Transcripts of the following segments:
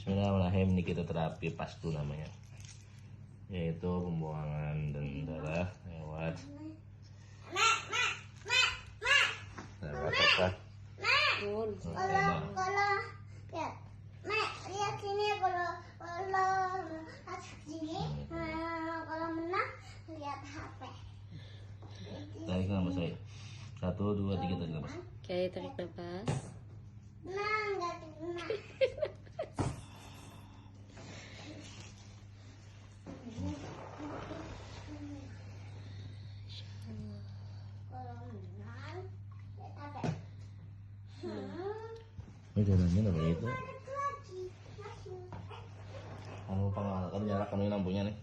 Bismillahirrahmanirrahim. Ini kita terapi pastu namanya, yaitu pembuangan dan darah lewat apa? Kalau ya, lihat sini kalau sini kalau menang lihat HP. Tarik nafas saya. 1, 2, 3 tarik nafas. Oke, tarik nafas. Nah, nggak kena. Kalau menang lihat HP. Jalannya apa itu? Tarik lagi, masuk. Anu pangalakan nyalakan ini lampunya nih.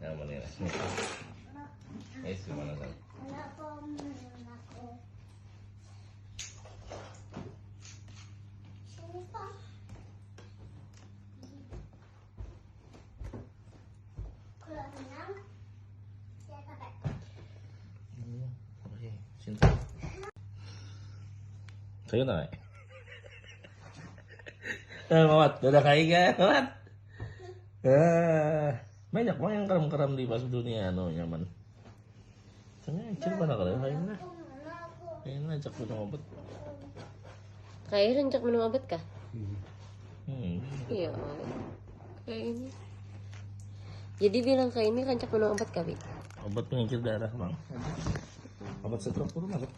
Nah, mana nih? Gimana kan? Kenapa menang aku? Sini Pak. Kalau menang lihat HP. Oke, cinta. Kayo na eh. Mawat, dadah kayo ka, Mawat. Banyak mo yang karam-karam di pas dunia, ano, nyaman. Tanya, cil ba na ka rin? Kayo na. Kayo na, ajak ko ng obat. Kaya rancak minum obat kah? Iya. Iya. Kayak ini. Jadi bilang kayak ini rancak minum obat kah, Bi? Obat pengecil darah, Bang. Obat stroke pun masuk